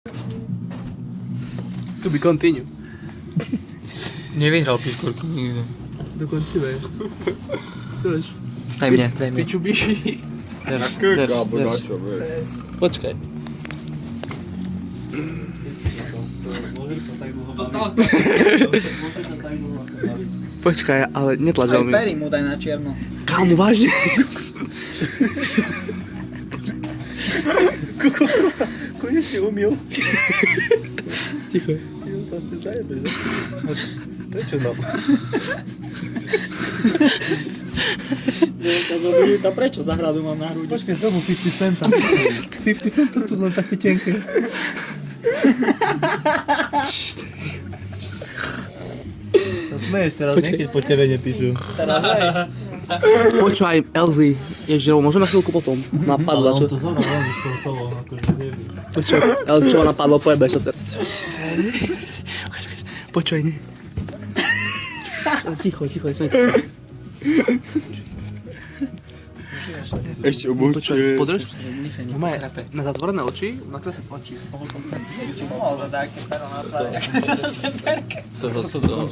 To be continue. Nevyhral piškorku nikto. Dokončíme. Chceš? Daj mne. Piču biši. Počkaj. Počkaj, ale netlač veľmi. Aj pery mu daj na čierno. Kámo, vážne? Kokosko sa konečne umiel. Ticho. Ty ho proste zajebeš. Prečo nám? Sa zobujú, tá prečo zahradu mám na hrudi? Počkaj, zobu 50 centa. 50 centa tu len také tenké. Sa smeješ teraz, nie? Keď po tebe nepíšu. Teraz aj. Počúvaj, Elzy, ježiš, môžeme chvíľku potom? Napadla, čo? To zrovna veľmi sportovo, akože neviem. Počúvaj, Elzy, čo ma napadlo, pojebeš sa teraz. Počúvaj, nie. Ticho, nesmej. Ešte obočie. Počúvaj, podrž. Na zatvorené oči, nakresať oči. Mohol to také pero na tvári.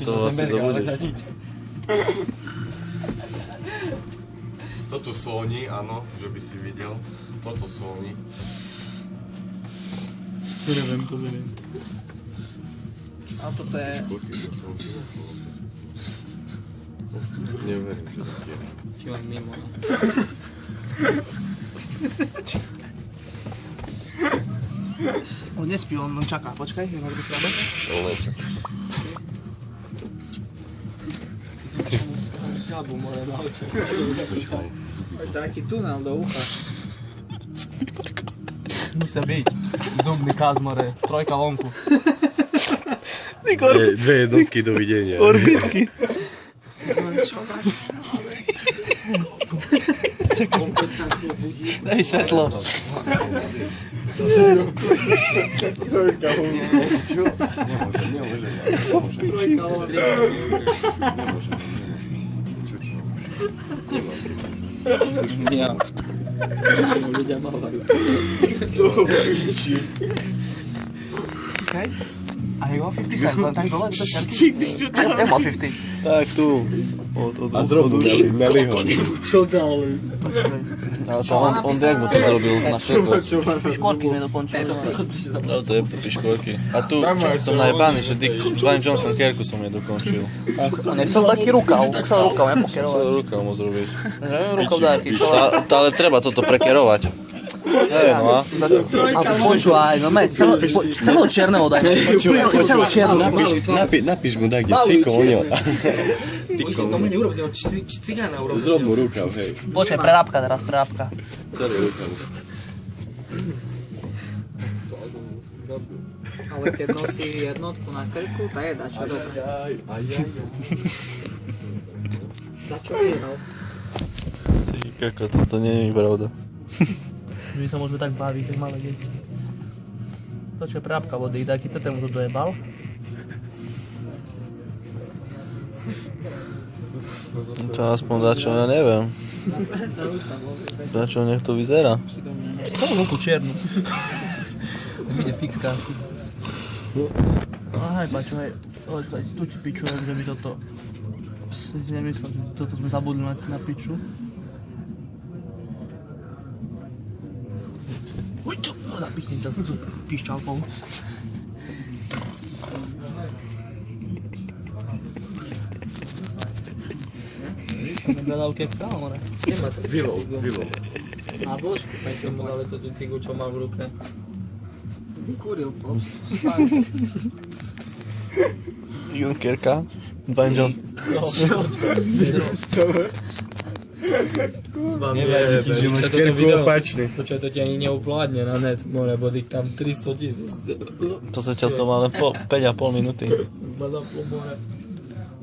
To asi zabudeš. Toto sú oni, áno, že by si videl. Toto sú oni. Pozriem. A toto je... Neverím, že tak je. Či mám mimo. On nespí, on čaká. Počkaj, je na druhú stranu. Žabu more na očiach. Aj taký tunel do ucha. Musí byť. Zubný kazmore, trojka vonku. Dve jednotky, dovidenia. Orbitky. Daj svetlo. Ja. Ľudia mávajú. Počkaj. A jo, 50 cent, len tak dole, do čerky. Nemal 50. Tak tu. A zrobu meli ho. Čo dal? Ale to on jak mu to zrobil na všetko. Škorky nedokončil. No to je piškorky. A tu som najebaný, že tých Dwayne Johnson kerku som nedokončil. A nechcel taký rukav, chcel rukav, nepokerovať. Rukav mu zrobiť. Rukav dáky. Ale treba toto prekerovať. Neviem, no a? A počúvaj, no mať, celého čierneho daj. Celého čierneho. Napíš mu tak, kde ciko oňo. No mne urob si ho cigána urob. Zrob mu rukav, hej. Počkaj, prerábka teraz, prerábka. Celý rukav. Ale keď nosí jednotku na krku, tá je dačo dobré. Dačo vyhral. Kako, toto nie je pravda. My sa môžeme tak baviť, jak malé deti. To čo je prerábka vody, taký tete mu to dojebal. To aspoň dačo, ja neviem. Dačo, nech to vyzerá. To mám ruku čiernu. Ide fixka asi. Ahaj, pačo, hej. Tu ti pičujem, že mi toto... Si nemyslel, že toto sme zabudli na piču. Uj, tu! Zapichni to s píšťalkou. Nebradavke král, more. Nemá to. Vilov. Na dĺžku. Peťo mu dali to tú cigu, čo má v ruke. Vykuril pol. Junkerka. Dwayne Johnson. Nevadí ti, že máš kerku opačný. Počkaj, to ti ani neupládne na net, more, bo tých tam 300 000. To sa ťa to má len 5,5 minúty.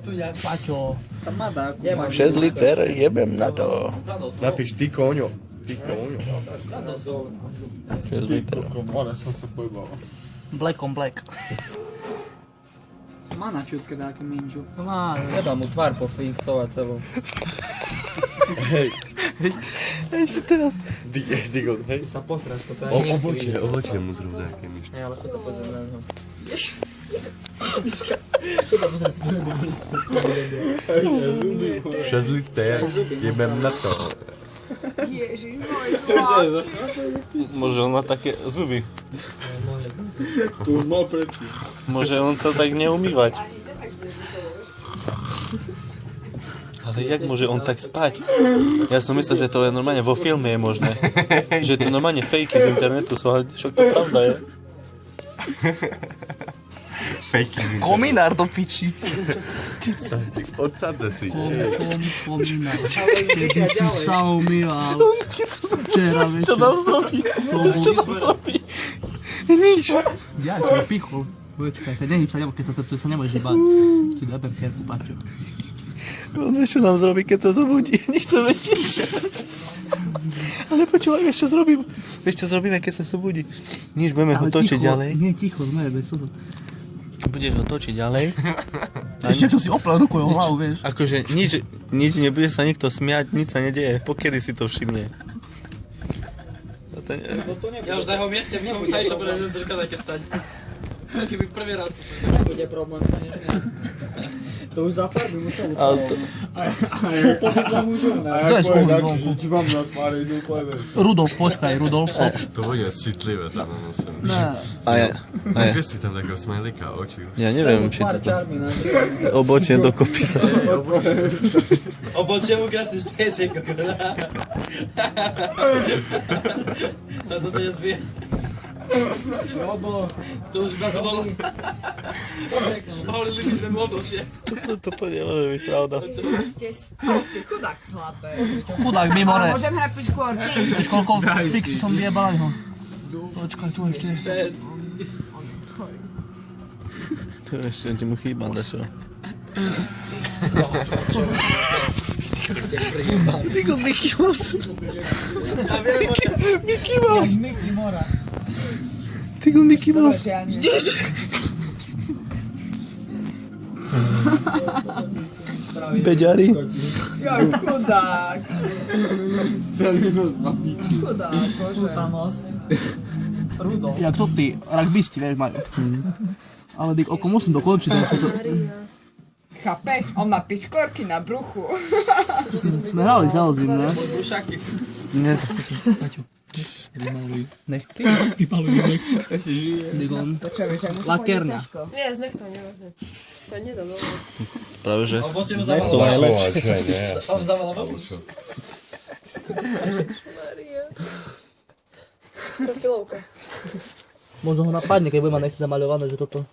Tu jak pačo. Tam má dáku. 6 liter, jebem na to. Napíš ty koňo. 6 liter. More som sa pojbal. Black on black. Má na čutke dáku minžu. Má, Treba mu tvár pofixovať celou. Hej. Ešte teraz. Digo, hej? Sa posraš, toto aj Ovočie mu zrúb nejaké myšky. Nie, ale choď sa pozrieť na neho. Šest liter, jebem na to. Ježiš, môj zlát. Môže on má také zuby. Tu no prečo. Môže on sa tak neumývať. Ale jak môže on tak spať? Ja som myslel, že to je normálne vo filme je možné. Že to normálne fejky z internetu sú, ale však to pravda je. Fake. Kominár do piči. Odsadze si. Kominár. Kedy si sa umýval. Včera večer. Čo tam zrobí? Čo tam zrobí? Nič. Ja som pichol. Počkaj sa, nehyb sa, keď sa nemôžeš hýbať. Ti debem kerku, Paťo. On vieš, čo nám zrobí, keď sa zobudí. Nechcem vedieť. Ale počúvaj, vieš, čo zrobím? Vieš, čo zrobíme, keď sa zobudí? Nič, budeme ho točiť ďalej. Nie, ticho, sme bez toho. Budeš ho točiť ďalej. Ešte čo si oplel rukou jeho hlavu, vieš. Akože nič nebude sa nikto smiať, nič sa nedieje. Pokedy si to všimne. Ja už na jeho mieste by som sa išiel, bude držkať také stať. Trošky by prvý raz. Bude problém sa nesmiať. To už zafarbím mu celú. Ale to... To by som už To je spolu zvonku. Či mám na tvári, idú poviem. Rudolf, počkaj, Rudolf, stop. To bude citlivé tam na nose. A ja. Kde si tam takého smajlíka oči? Ja neviem, či pár to čarmi na obočie dokopy. Obočie mu krásne štejsek. A toto je zbie. To už iba dovolu. Holili by sme mu obočie. Toto nemôže byť pravda. Ste sprostý chudák, chlape. Chudák, my more. Ale môžem hrať piškôrky? Vieš, koľko fixy som vyjebal ho. Počkaj, tu ešte je. To ešte ti mu chýba, dačo. Tyko Mickey Mouse. Mickey Mouse. Mickey Mora. Tyko Mickey Mouse. Beďari. Ja, chudák. Celý nos na piči. Chudák, bože. Rudolf. Jak to ty, rugbysti, vieš, majú. Ale dík, oko musím dokončiť, že to... Chápeš? On má piškôrky na bruchu. Sme hrali zelzim, ne? Brušaky. Nie, Nech ty. Vypaluj, nech. Dík, on... Počujeme, že mu to Lakerňa. pôjde ťažko. Nie, z nechcem, nevážne. To nedá veľa. práve že... Obočie mu To zavala. najlepšie. On zavala babušu. Maria. Profilovka. Možno ho napadne, keď bude mať nechť zamaľované, že toto...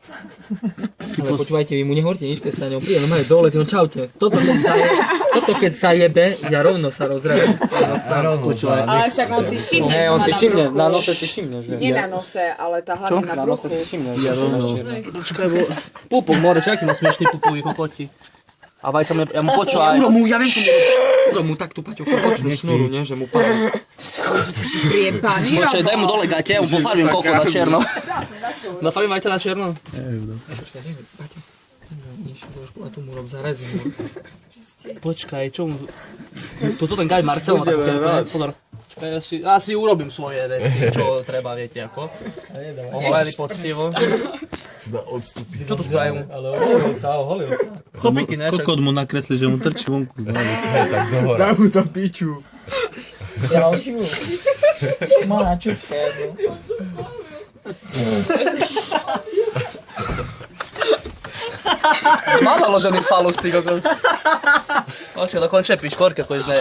Ale počúvajte, vy mu nehorte nič, keď sa na ňom príde, no majú dole, no čaute. Toto keď sa jebe, ja rovno sa rozrejem. Počúvaj. Ale však on si všimne, Ne, čo on má si na všimne, bruchu. na nose si všimne, že? Nie na nose, ale tá hlavne na Na nose bruchu. si všimne. Ja rovno. Počkaj, bo... Pupok, more, čo aký má smiešný pupový kokoti. A vajca ja mu počúvaj. Ja viem, čo mu Uro mu takto, Paťo, počnú šnuru, nie, že mu padne. Priepaný Počkaj, daj mu dole gate, ja mu pofarbím koko na černo. robot. Nafarbím vajca na černo. A tu mu rob zarazím. Počkaj, čo mu... Toto ten gaj Marcel má takú kerku, pozor. Počkaj, ja si urobím svoje veci, čo treba, viete, ako. Oholený poctivo. Čo tu spravím? Ale oholil sa. Chlopíky, ne? Kokot mu nakresli, že mu trčí vonku z hlavy. Daj mu to piču. Ďalšiu. Má na čutke. Má naložený falus, ty kokos. Počkaj, dokončia piškorky, ako sme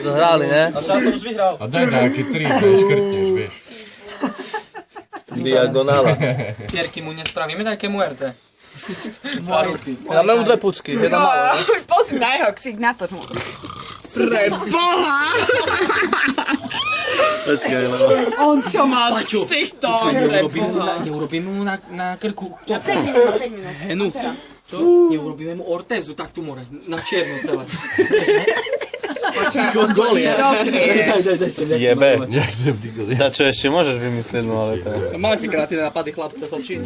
hrali, ne? A čas som už vyhral. A daj nejaké 3, škrtneš, vieš. Diagonála. Pierky mu nespravíme také muerte. Paruky. Ja mám dve pucky, jedna malá. Pozri na jeho ksík, na to. Preboha! Počkaj, lebo... On čo má z týchto? Neurobíme mu na krku. Na 5 minút, 5 minút. Henu. Čo? Neurobíme mu ortézu, tak tu more. Na čierno celé. Počkaj, on to nezotrie. Jebe. Nechcem ty goli. Dačo ešte môžeš vymyslieť, no ale to... Máte kreatívne napady, chlapce, sa čím.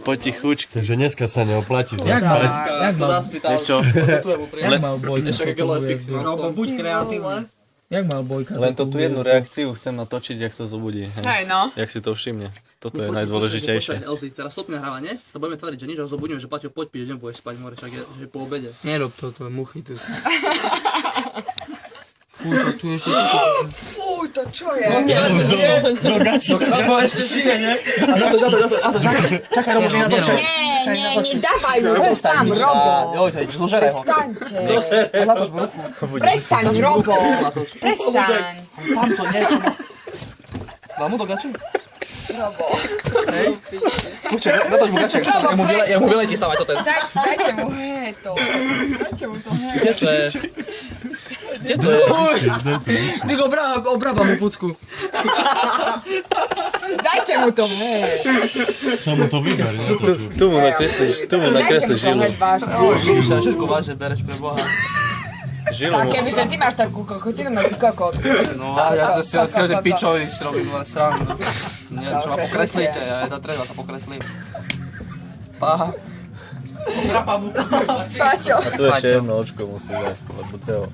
Potichučky. Takže dneska sa neoplatí zaspať. To zaspýtal. Vieš čo? Tu je mu príjemné. Ešte aké gelo je fixy. Robo, buď kreatívny. Jak mal Bojka? Len to tú jednu reakciu chcem natočiť, jak sa zobudí. Hej, no. Jak si to všimne. Toto je najdôležitejšie. Počkajte, Elzi, teraz stopne hrávanie, sa budeme tvariť, že nič, a zobudíme, že Paťo, poď piť, že nebudeš spať, more, čak je, že po obede. Nerob to je muchy tu. Fúša, tu ešte... Fuj, to čo je? Do gači. ešte žije, ne? Čakaj, Robo, si natočil. Nie, nedávaj mu tam, Robo. Joj, hej, zložere ho. Prestaňte. Natoč v ruku. Prestaň, Robo. Prestaň. Tamto niečo. Dám mu do gače? Robo. Počkaj, natoč mu gače. Ja mu vyletí stávať to ten. Dajte mu to. Dajte mu to Kde to je? Kde to je? Ty go obraba mu pucku. Dajte mu to Čo mu to vyber, Tu mu nakreslíš žilu. Víš, všetko vážne bereš pre Boha. Žilu Tak mu. kebyže ty máš takú kokotinu medzi kokot. No a ja sa si pičovi si robím len srandu. Nie, čo ma Dobre, pokreslíte, ja za treba sa pokreslím. Páha. Paťo. A tu ešte jedno očko musí dať, lebo Teo.